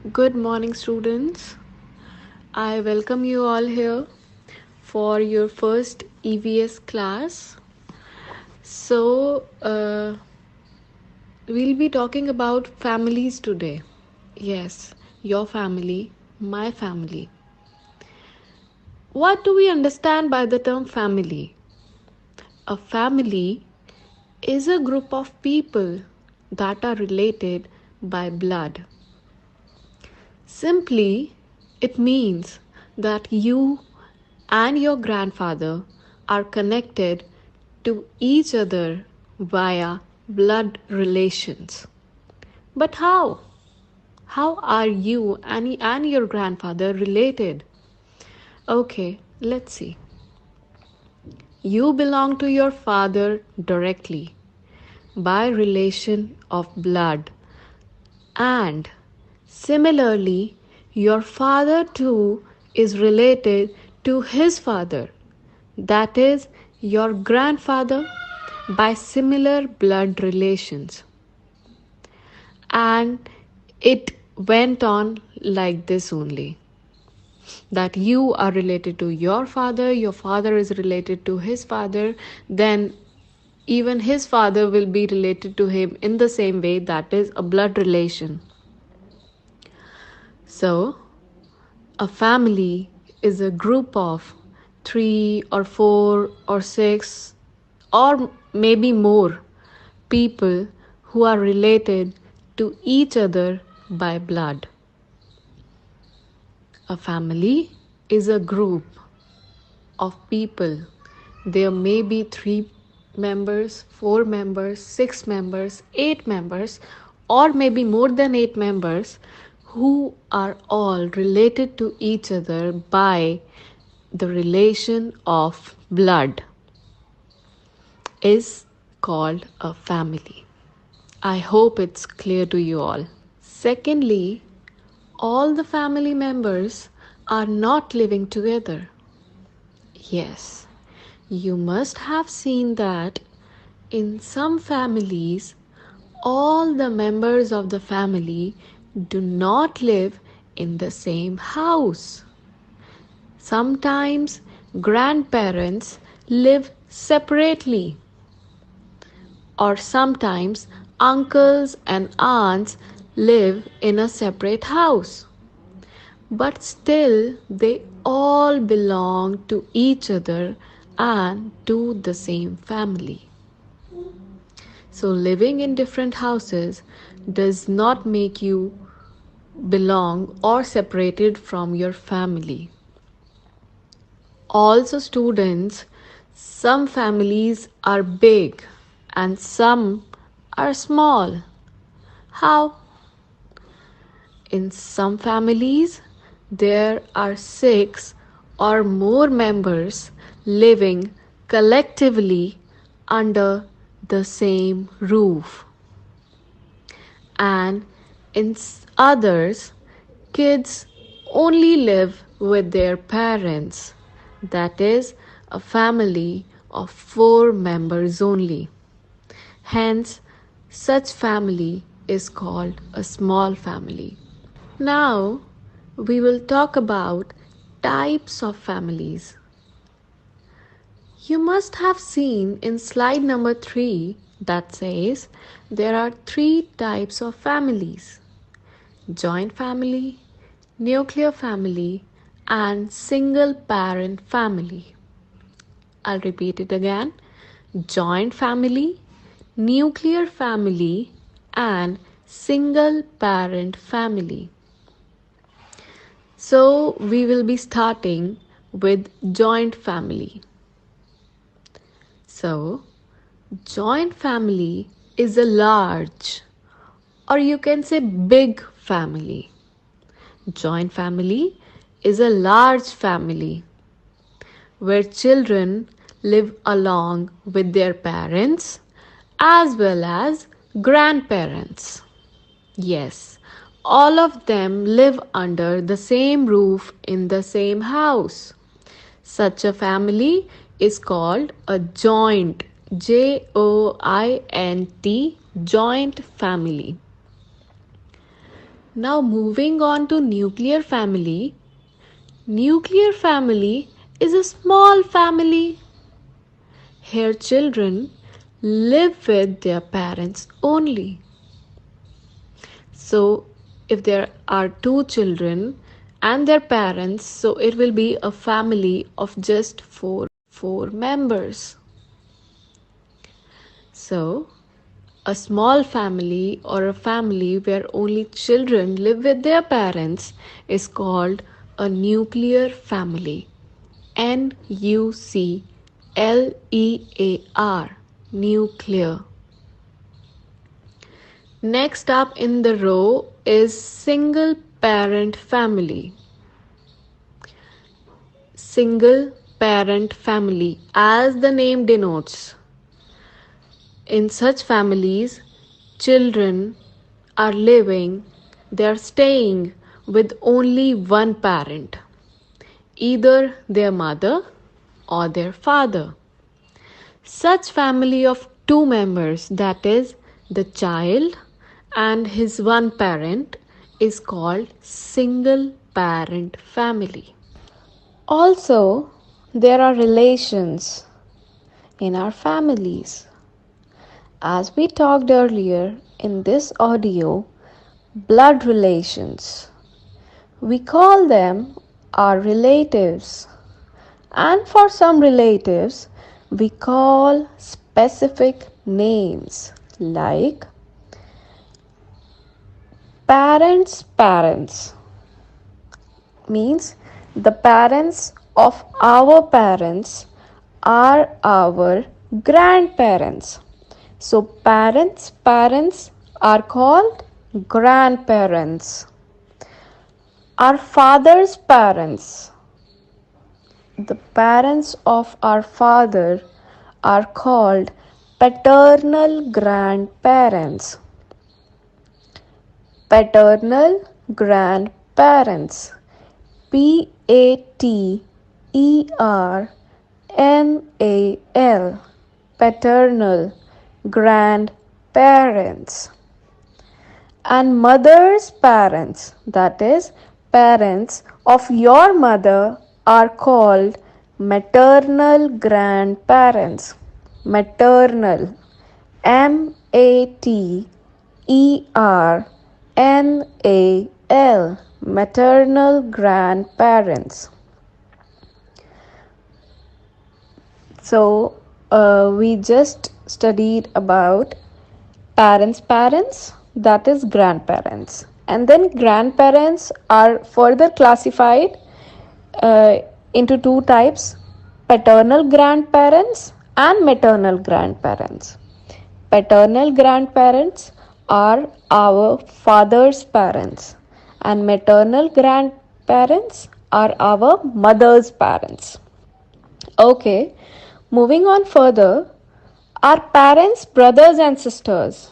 Good morning, students. I welcome you all here for your first EVS class. We'll be talking about families today. Yes, your family, my family. What do we understand by the term family? A family is a group of people that are related by blood. Simply, it means that you and your grandfather are connected to each other via blood relations. But how? How are you and your grandfather related? Okay, let's see. You belong to your father directly by relation of blood, and similarly, your father too is related to his father, that is, your grandfather, by similar blood relations. And it went on like this only, that you are related to your father is related to his father, then even his father will be related to him in the same way, that is a blood relation. So, a family is a group of three or four or six or maybe more people who are related to each other by blood. A family is a group of people. There may be 3 members, 4 members, 6 members, 8 members, or maybe more than 8 members who are all related to each other by the relation of blood is called a family. I hope it's clear to you all. Secondly, all the family members are not living together. Yes, you must have seen that in some families, all the members of the family do not live in the same house. Sometimes grandparents live separately, or sometimes uncles and aunts live in a separate house. But still, they all belong to each other and to the same family. So, living in different houses does not make you belong or separated from your family. Also, students, some families are big and some are small. How? In some families, there are 6 or more members living collectively under the same roof. And in others, kids only live with their parents. That is, a family of 4 members only. Hence, such family is called a small family. Now, we will talk about types of families. You must have seen in slide number 3 that says there are 3 types of families: joint family, nuclear family, and single parent family. I'll repeat it again: joint family, nuclear family, and single parent family. So, we will be starting with joint family. So, joint family is a large, or you can say big family. Joint family is a large family where children live along with their parents as well as grandparents. Yes, all of them live under the same roof in the same house. Such a family is called a joint, joint, joint family. Now moving on to nuclear family. Nuclear family is a small family. Here children live with their parents only. So if there are two children and their parents, so it will be a family of just four members. So a small family or a family where only children live with their parents is called a nuclear family. NUCLEAR, nuclear. Next up in the row is single parent family. Single parent family, as the name denotes. In such families, children are living, they are staying with only one parent, either their mother or their father. Such family of two members, that is, the child and his one parent, is called single parent family. Also, there are relations in our families. As we talked earlier in this audio, blood relations. We call them our relatives. And for some relatives, we call specific names like parents. Means the parents of our parents are our grandparents. So parents are called grandparents. Our father's parents, the parents of our father, are called paternal grandparents. Paternal grandparents. PATERNAL. Paternal grandparents. And mother's parents, that is, parents of your mother, are called maternal grandparents. Maternal. MATERNAL. Maternal grandparents. So, we just studied about parents, that is grandparents. And then grandparents are further classified into two types: paternal grandparents and maternal grandparents. Paternal grandparents are our father's parents, and maternal grandparents are our mother's parents. Okay, moving on further, our parents, brothers and sisters.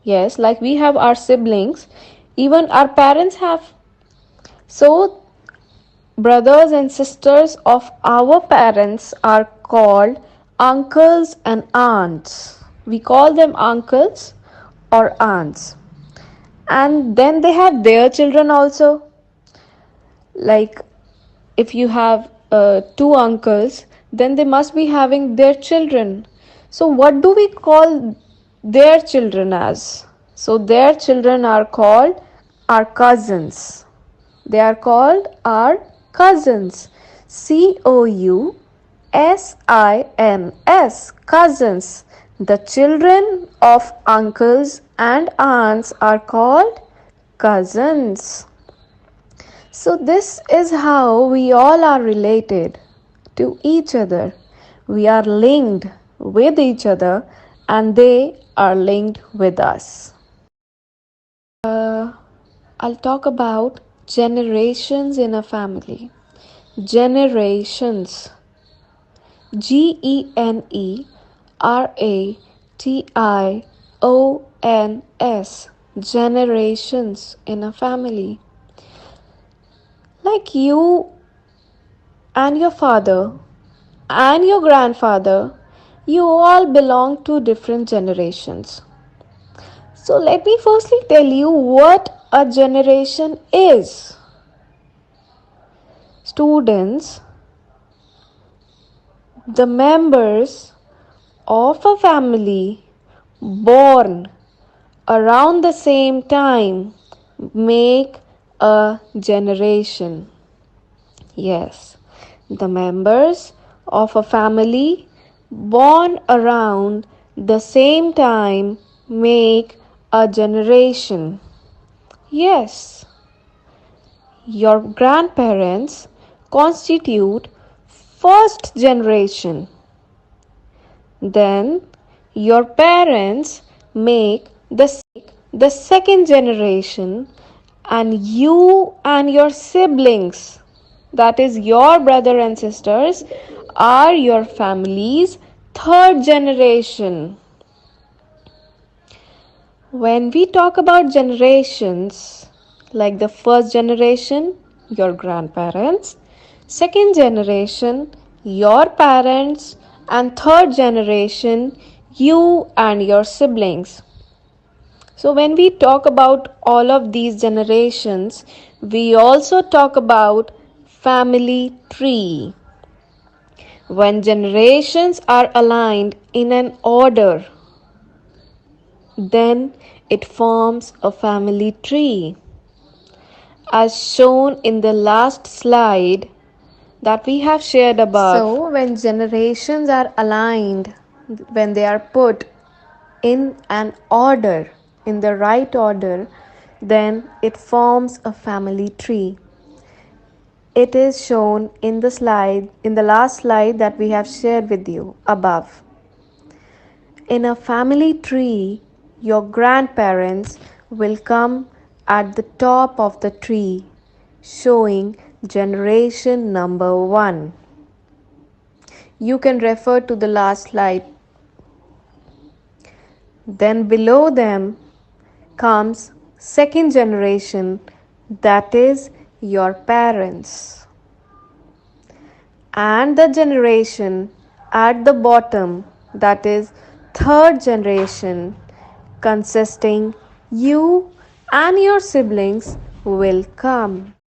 Yes, like we have our siblings, even our parents have. So, brothers and sisters of our parents are called uncles and aunts. We call them uncles or aunts. And then they have their children also. Like if you have two uncles, then they must be having their children. So, what do we call their children as? So, their children are called our cousins. They are called our cousins. COUSINS. Cousins. The children of uncles and aunts are called cousins. So, this is how we all are related to each other. We are linked with each other and they are linked with us. I'll talk about generations in a family. Generations. GENERATIONS. Generations in a family. Like you and your father and your grandfather, you all belong to different generations. So let me firstly tell you what a generation is? Students, the members of a family born around the same time make a generation. Yes, the members of a family born around the same time make a generation. Yes, your grandparents constitute first generation. Then your parents make the second generation, and you and your siblings, that is your brother and sisters, are your family's third generation. When we talk about generations, like the first generation, your grandparents, second generation, your parents, and third generation, you and your siblings. So, when we talk about all of these generations, we also talk about family tree. When generations are aligned in an order, then it forms a family tree. As shown in the last slide that we have shared above. So, when generations are aligned, when they are put in an order, in the right order, then it forms a family tree. It is shown in the slide, in the last slide that we have shared with you above. In a family tree, your grandparents will come at the top of the tree, showing generation number 1. You can refer to the last slide. Then below them comes second generation, that is your parents. And the generation at the bottom, that is third generation, consisting you and your siblings, will come.